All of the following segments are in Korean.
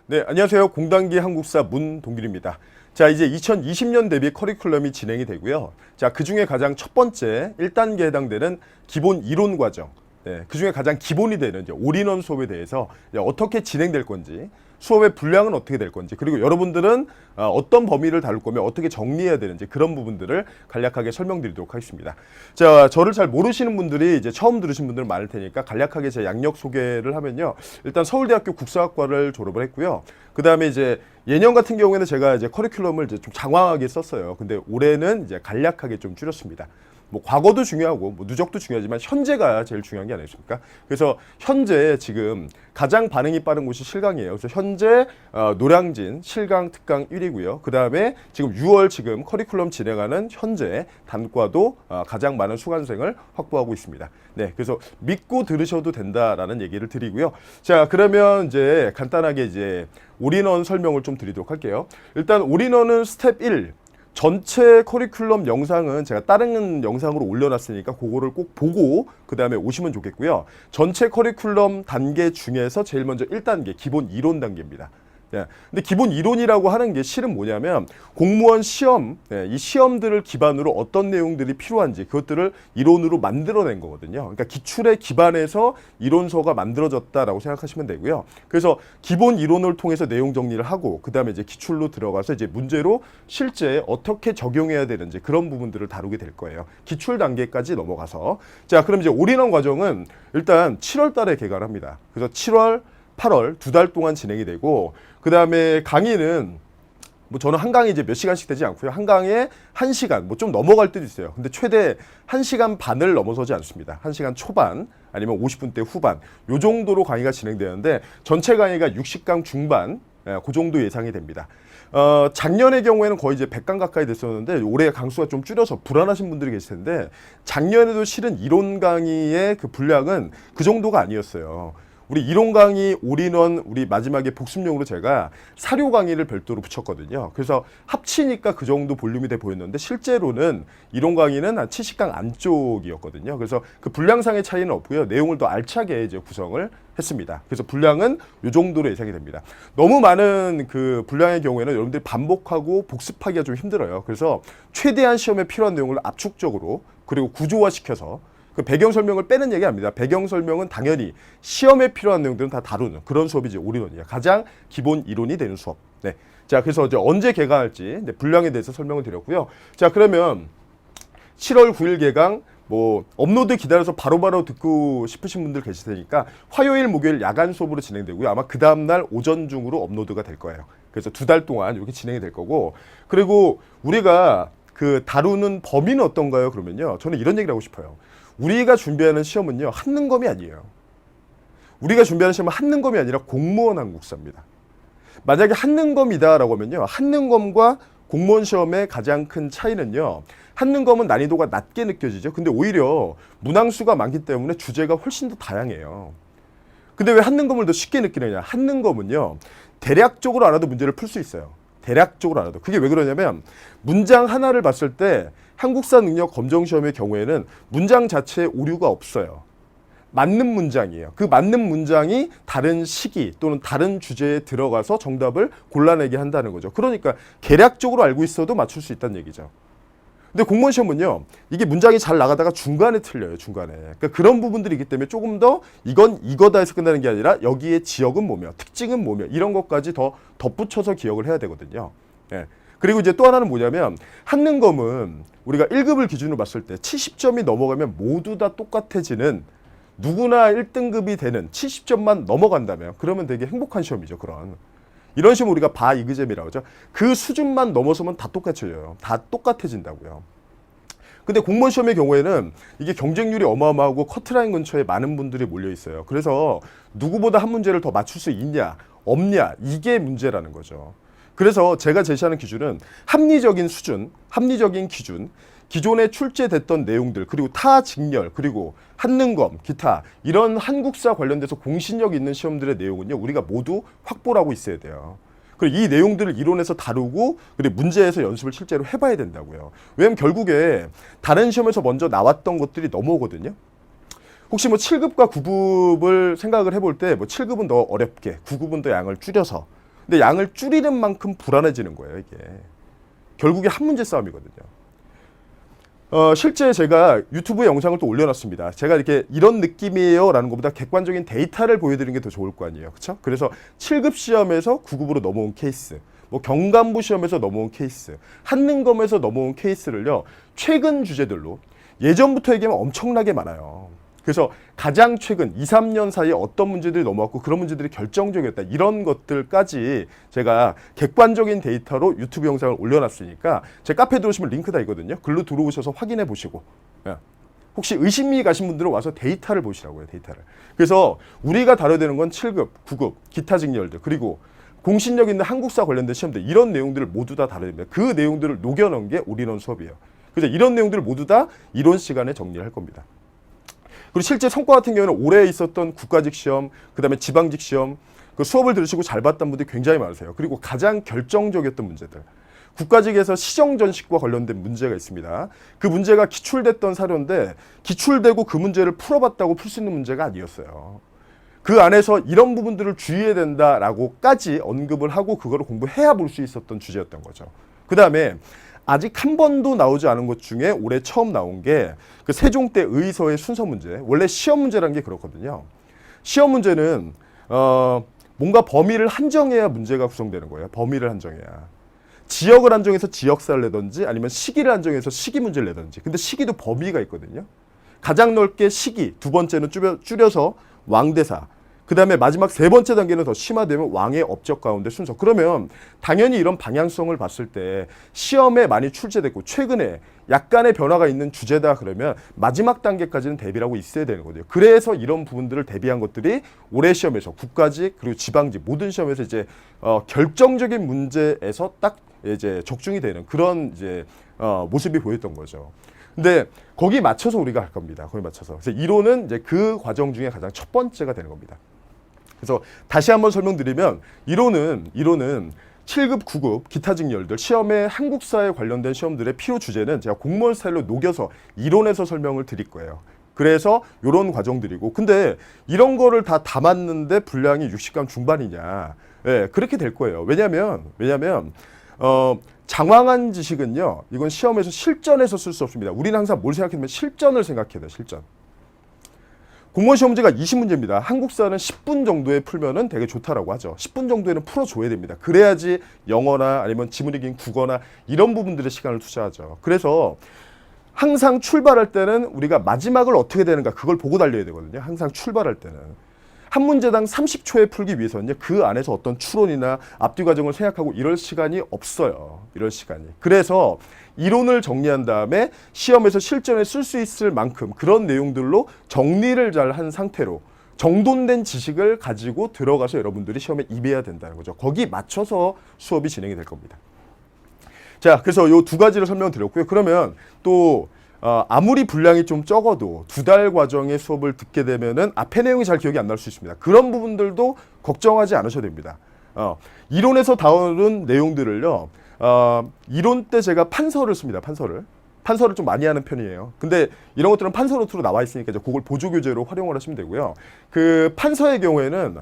네, 안녕하세요. 공단기 한국사 문동길입니다. 자, 이제 2020년 대비 커리큘럼이 진행이 되고요. 자, 그중에 가장 첫 번째 1단계에 해당되는 기본 이론 과정. 네, 그중에 가장 기본이 되는 이제 올인원 수업에 대해서 이제 어떻게 진행될 건지, 수업의 분량은 어떻게 될 건지, 그리고 여러분들은 어떤 범위를 다룰 거면 어떻게 정리해야 되는지 그런 부분들을 간략하게 설명드리도록 하겠습니다. 자, 저를 잘 모르시는 분들이 이제 처음 들으신 분들 많을 테니까 간략하게 제 양력 소개를 하면요. 일단 서울대학교 국사학과를 졸업을 했고요. 그 다음에 이제 예년 같은 경우에는 제가 이제 커리큘럼을 이제 좀 장황하게 썼어요. 근데 올해는 이제 간략하게 좀 줄였습니다. 뭐 과거도 중요하고 뭐 누적도 중요하지만 현재가 제일 중요한 게 아니겠습니까? 그래서 현재 지금 가장 반응이 빠른 곳이 실강이에요. 그래서 현재 노량진 실강 특강 1위고요. 그 다음에 지금 6월 지금 커리큘럼 진행하는 현재 단과도 가장 많은 수강생을 확보하고 있습니다. 네, 그래서 믿고 들으셔도 된다라는 얘기를 드리고요. 자, 그러면 이제 간단하게 이제 올인원 설명을 좀 드리도록 할게요. 일단 올인원은 스텝 1. 전체 커리큘럼 영상은 제가 다른 영상으로 올려놨으니까 그거를 꼭 보고 그 다음에 오시면 좋겠고요. 전체 커리큘럼 단계 중에서 제일 먼저 1단계 기본 이론 단계입니다. 예. 근데 기본 이론이라고 하는 게 실은 뭐냐면 공무원 시험, 이 시험들을 기반으로 어떤 내용들이 필요한지 그것들을 이론으로 만들어낸 거거든요. 그러니까 기출에 기반해서 이론서가 만들어졌다라고 생각하시면 되고요. 그래서 기본 이론을 통해서 내용 정리를 하고 그 다음에 이제 기출로 들어가서 이제 문제로 실제 어떻게 적용해야 되는지 그런 부분들을 다루게 될 거예요. 기출 단계까지 넘어가서. 자, 그럼 이제 올인원 과정은 일단 7월 달에 개강을 합니다. 그래서 7월, 8월 두 달 동안 진행이 되고 그 다음에 강의는 뭐 저는 한 강의 이제 몇 시간씩 되지 않고요. 한 강에 1시간 뭐 좀 넘어갈 때도 있어요. 근데 최대 1시간 반을 넘어서지 않습니다. 1시간 초반 아니면 50분대 후반 요 정도로 강의가 진행되는데 전체 강의가 60강 중반 그 정도 예상이 됩니다. 작년의 경우에는 거의 이제 100강 가까이 됐었는데 올해 강수가 좀 줄여서 불안하신 분들이 계실 텐데 작년에도 실은 이론 강의의 그 분량은 그 정도가 아니었어요. 우리 이론 강의 올인원 우리 마지막에 복습용으로 제가 사료 강의를 별도로 붙였거든요. 그래서 합치니까 그 정도 볼륨이 돼 보였는데 실제로는 이론 강의는 한 70강 안쪽이었거든요. 그래서 그 분량상의 차이는 없고요. 내용을 더 알차게 이제 구성을 했습니다. 그래서 분량은 이 정도로 예상이 됩니다. 너무 많은 그 분량의 경우에는 여러분들이 반복하고 복습하기가 좀 힘들어요. 그래서 최대한 시험에 필요한 내용을 압축적으로 그리고 구조화시켜서 그 배경 설명을 빼는 얘기 아닙니다. 배경 설명은 당연히 시험에 필요한 내용들은 다 다루는 그런 수업이 이제 올인원이에요. 가장 기본 이론이 되는 수업. 네. 자, 그래서 이제 언제 개강할지 분량에 대해서 설명을 드렸고요. 자, 그러면 7월 9일 개강 뭐 업로드 기다려서 바로바로 듣고 싶으신 분들 계실 테니까 화요일, 목요일 야간 수업으로 진행되고요. 아마 그 다음날 오전 중으로 업로드가 될 거예요. 그래서 두 달 동안 이렇게 진행이 될 거고 그리고 우리가 그 다루는 범위는 어떤가요? 그러면요. 저는 이런 얘기를 하고 싶어요. 우리가 준비하는 시험은요. 한능검이 아니에요. 우리가 준비하는 시험은 한능검이 아니라 공무원 한국사입니다. 만약에 한능검이다라고 하면요. 한능검과 공무원 시험의 가장 큰 차이는요. 한능검은 난이도가 낮게 느껴지죠. 근데 오히려 문항수가 많기 때문에 주제가 훨씬 더 다양해요. 근데 왜 한능검을 더 쉽게 느끼느냐. 한능검은요. 대략적으로 알아도 문제를 풀 수 있어요. 대략적으로 알아도. 그게 왜 그러냐면 문장 하나를 봤을 때 한국사 능력 검정 시험의 경우에는 문장 자체에 오류가 없어요. 맞는 문장이에요. 그 맞는 문장이 다른 시기 또는 다른 주제에 들어가서 정답을 골라내게 한다는 거죠. 그러니까 계략적으로 알고 있어도 맞출 수 있다는 얘기죠. 근데 공무원 시험은요. 이게 문장이 잘 나가다가 중간에 틀려요. 중간에. 그러니까 그런 부분들이 있기 때문에 조금 더 이건 이거다 해서 끝나는 게 아니라 여기에 지역은 뭐며 특징은 뭐며 이런 것까지 더 덧붙여서 기억을 해야 되거든요. 예. 그리고 이제 또 하나는 뭐냐면 한능검은 우리가 1급을 기준으로 봤을 때 70점이 넘어가면 모두 다 똑같아지는 누구나 1등급이 되는 70점만 넘어간다면 그러면 되게 행복한 시험이죠. 그런. 이런 시험 우리가 바이그잼이라고 하죠. 그 수준만 넘어서면 다 똑같아져요. 다 똑같아진다고요. 근데 공무원 시험의 경우에는 이게 경쟁률이 어마어마하고 커트라인 근처에 많은 분들이 몰려 있어요. 그래서 누구보다 한 문제를 더 맞출 수 있냐, 없냐 이게 문제라는 거죠. 그래서 제가 제시하는 기준은 합리적인 수준, 합리적인 기준, 기존에 출제됐던 내용들, 그리고 타 직렬, 그리고 한능검, 기타 이런 한국사 관련돼서 공신력 있는 시험들의 내용은요. 우리가 모두 확보를 하고 있어야 돼요. 그리고 이 내용들을 이론에서 다루고 그리고 문제에서 연습을 실제로 해봐야 된다고요. 왜냐하면 결국에 다른 시험에서 먼저 나왔던 것들이 넘어오거든요. 혹시 뭐 7급과 9급을 생각을 해볼 때 뭐 7급은 더 어렵게, 9급은 더 양을 줄여서 근데 양을 줄이는 만큼 불안해지는 거예요, 이게. 결국에 한 문제 싸움이거든요. 실제 제가 유튜브에 영상을 또 올려놨습니다. 제가 이렇게 이런 느낌이에요 라는 것보다 객관적인 데이터를 보여드리는 게 더 좋을 거 아니에요. 그렇죠? 그래서 7급 시험에서 9급으로 넘어온 케이스, 뭐 경간부 시험에서 넘어온 케이스, 한능검에서 넘어온 케이스를요, 최근 주제들로 예전부터 얘기하면 엄청나게 많아요. 그래서 가장 최근 2, 3년 사이에 어떤 문제들이 넘어왔고 그런 문제들이 결정적이었다. 이런 것들까지 제가 객관적인 데이터로 유튜브 영상을 올려놨으니까 제 카페에 들어오시면 링크 다 있거든요. 글로 들어오셔서 확인해 보시고 혹시 의심이 가신 분들은 와서 데이터를 보시라고요. 데이터를. 그래서 우리가 다뤄야 되는 건 7급, 9급, 기타 직렬들 그리고 공신력 있는 한국사 관련된 시험들 이런 내용들을 모두 다 다뤄야 됩니다. 그 내용들을 녹여놓은 게 올인원 수업이에요. 그래서 이런 내용들을 모두 다 이론 시간에 정리를 할 겁니다. 그리고 실제 성과 같은 경우는 올해 있었던 국가직 시험, 그다음에 지방직 시험, 그 수업을 들으시고 잘 봤던 분들이 굉장히 많으세요. 그리고 가장 결정적이었던 문제들. 국가직에서 시정전식과 관련된 문제가 있습니다. 그 문제가 기출됐던 사료인데 기출되고 그 문제를 풀어봤다고 풀 수 있는 문제가 아니었어요. 그 안에서 이런 부분들을 주의해야 된다라고까지 언급을 하고 그거를 공부해야 볼 수 있었던 주제였던 거죠. 그 다음에 아직 한 번도 나오지 않은 것 중에 올해 처음 나온 게 그 세종 때 의서의 순서 문제. 원래 시험 문제라는 게 그렇거든요. 시험 문제는 뭔가 범위를 한정해야 문제가 구성되는 거예요. 범위를 한정해야. 지역을 한정해서 지역사를 내든지 아니면 시기를 한정해서 시기 문제를 내든지. 근데 시기도 범위가 있거든요. 가장 넓게 시기, 두 번째는 줄여서 왕대사. 그 다음에 마지막 세 번째 단계는 더 심화되면 왕의 업적 가운데 순서. 그러면 당연히 이런 방향성을 봤을 때 시험에 많이 출제됐고 최근에 약간의 변화가 있는 주제다 그러면 마지막 단계까지는 대비를 하고 있어야 되는 거죠. 그래서 이런 부분들을 대비한 것들이 올해 시험에서 국가직 그리고 지방직 모든 시험에서 이제 결정적인 문제에서 딱 이제 적중이 되는 그런 이제 모습이 보였던 거죠. 근데 거기 맞춰서 우리가 할 겁니다. 거기 맞춰서. 그래서 이론은 이제 그 과정 중에 가장 첫 번째가 되는 겁니다. 그래서 다시 한번 설명드리면 이론은 7급, 9급 기타 직렬들 시험에 한국사에 관련된 시험들의 필요 주제는 제가 공무원 스타일로 녹여서 이론에서 설명을 드릴 거예요. 그래서 이런 과정들이고 근데 이런 거를 다 담았는데 분량이 60강 중반이냐. 예, 그렇게 될 거예요. 왜냐면 장황한 지식은요. 이건 시험에서 실전에서 쓸 수 없습니다. 우리는 항상 뭘 생각하면 실전을 생각해야 돼요. 실전. 공무원 시험 문제가 20문제입니다. 한국사는 10분 정도에 풀면은 되게 좋다라고 하죠. 10분 정도에는 풀어줘야 됩니다. 그래야지 영어나 아니면 지문이 긴 국어나 이런 부분들의 시간을 투자하죠. 그래서 항상 출발할 때는 우리가 마지막을 어떻게 되는가 그걸 보고 달려야 되거든요. 항상 출발할 때는. 한 문제당 30초에 풀기 위해서는 그 안에서 어떤 추론이나 앞뒤 과정을 생각하고 이럴 시간이 없어요. 이럴 시간이. 그래서 이론을 정리한 다음에 시험에서 실전에 쓸 수 있을 만큼 그런 내용들로 정리를 잘 한 상태로 정돈된 지식을 가지고 들어가서 여러분들이 시험에 임해야 된다는 거죠. 거기 맞춰서 수업이 진행이 될 겁니다. 자, 그래서 이 두 가지를 설명드렸고요. 그러면 또 아무리 분량이 좀 적어도 2달 과정의 수업을 듣게 되면은 앞에 내용이 잘 기억이 안 날 수 있습니다. 그런 부분들도 걱정하지 않으셔도 됩니다. 이론에서 다룬 내용들을요. 이론 때 제가 판서를 씁니다. 판서를 좀 많이 하는 편이에요. 근데 이런 것들은 판서 노트로 나와 있으니까 이제 그걸 보조교재로 활용을 하시면 되고요. 그 판서의 경우에는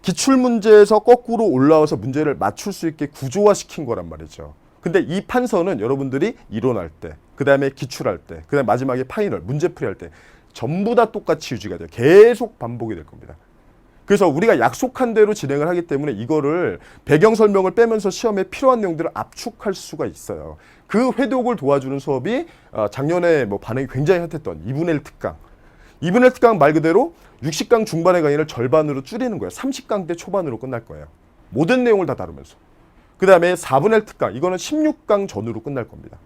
기출문제에서 거꾸로 올라와서 문제를 맞출 수 있게 구조화시킨 거란 말이죠. 근데 이 판서는 여러분들이 이론할 때, 그 다음에 기출할 때, 그 다음에 마지막에 파이널, 문제풀이 할 때 전부 다 똑같이 유지가 돼요. 계속 반복이 될 겁니다. 그래서 우리가 약속한 대로 진행을 하기 때문에 이거를 배경 설명을 빼면서 시험에 필요한 내용들을 압축할 수가 있어요. 그 회독을 도와주는 수업이 작년에 뭐 반응이 굉장히 핫했던 2분의 1 특강. 2분의 1 특강 말 그대로 60강 중반의 강의를 절반으로 줄이는 거예요. 30강대 초반으로 끝날 거예요. 모든 내용을 다 다루면서. 그 다음에 4분의 1 특강. 이거는 16강 전후로 끝날 겁니다.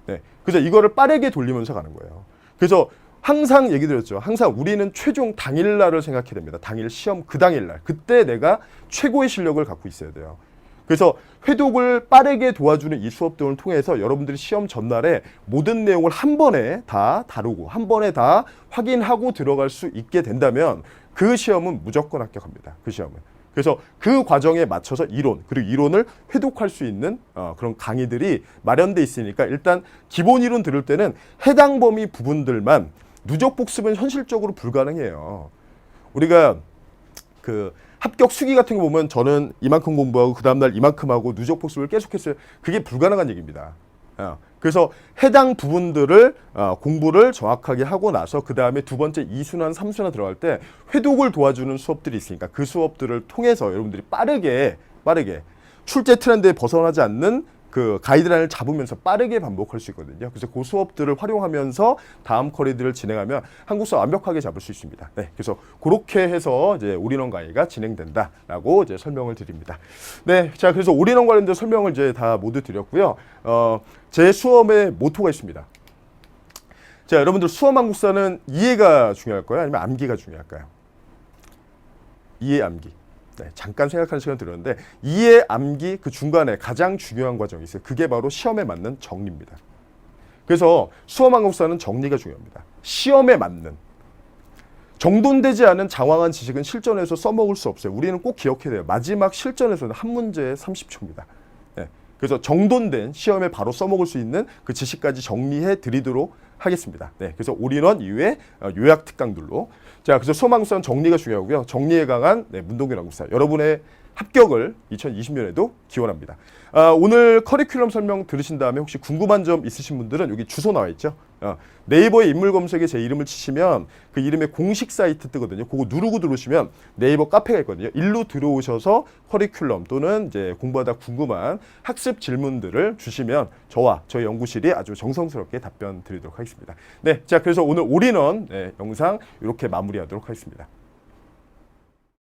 네. 그래서 이거를 빠르게 돌리면서 가는 거예요. 그래서 항상 얘기 드렸죠. 항상 우리는 최종 당일날을 생각해야 됩니다. 당일 시험 그 당일날. 그때 내가 최고의 실력을 갖고 있어야 돼요. 그래서 회독을 빠르게 도와주는 이 수업들을 통해서 여러분들이 시험 전날에 모든 내용을 한 번에 다 다루고 한 번에 다 확인하고 들어갈 수 있게 된다면 그 시험은 무조건 합격합니다. 그 시험은. 그래서 그 과정에 맞춰서 이론 그리고 이론을 회독할 수 있는 그런 강의들이 마련돼 있으니까 일단 기본 이론 들을 때는 해당 범위 부분들만 누적 복습은 현실적으로 불가능해요. 우리가 그 합격 수기 같은 거 보면 저는 이만큼 공부하고 그 다음날 이만큼 하고 누적 복습을 계속했어요. 그게 불가능한 얘기입니다. 그래서 해당 부분들을 공부를 정확하게 하고 나서 그 다음에 두 번째 2순환, 3순환 들어갈 때 회독을 도와주는 수업들이 있으니까 그 수업들을 통해서 여러분들이 빠르게 출제 트렌드에 벗어나지 않는 그 가이드라인을 잡으면서 빠르게 반복할 수 있거든요. 그래서 그 수업들을 활용하면서 다음 커리들을 진행하면 한국사 완벽하게 잡을 수 있습니다. 네, 그래서 그렇게 해서 이제 올인원 강의가 진행된다라고 이제 설명을 드립니다. 네, 자 그래서 올인원 관련된 설명을 이제 다 모두 드렸고요. 제 수업의 모토가 있습니다. 자, 여러분들 수험 한국사는 이해가 중요할까요? 아니면 암기가 중요할까요? 이해, 암기. 네, 잠깐 생각하는 시간 드렸는데 이해, 암기 그 중간에 가장 중요한 과정이 있어요. 그게 바로 시험에 맞는 정리입니다. 그래서 수험 한국사는 정리가 중요합니다. 시험에 맞는 정돈되지 않은 장황한 지식은 실전에서 써먹을 수 없어요. 우리는 꼭 기억해야 돼요. 마지막 실전에서는 한 문제에 30초입니다. 네, 그래서 정돈된 시험에 바로 써먹을 수 있는 그 지식까지 정리해 드리도록 하겠습니다. 네, 그래서 올인원 이후에 요약 특강들로 자 그래서 수험 한국사는 정리가 중요하고요. 정리에 강한 문동균 한국사 여러분의 합격을 2020년에도 기원합니다. 오늘 커리큘럼 설명 들으신 다음에 혹시 궁금한 점 있으신 분들은 여기 주소 나와 있죠. 네이버에 인물 검색에 제 이름을 치시면 그 이름의 공식 사이트 뜨거든요. 그거 누르고 들어오시면 네이버 카페가 있거든요. 일로 들어오셔서 커리큘럼 또는 이제 공부하다 궁금한 학습 질문들을 주시면 저와 저희 연구실이 아주 정성스럽게 답변 드리도록 하겠습니다. 네, 자 그래서 오늘 올인원 영상 이렇게 마무리하도록 하겠습니다.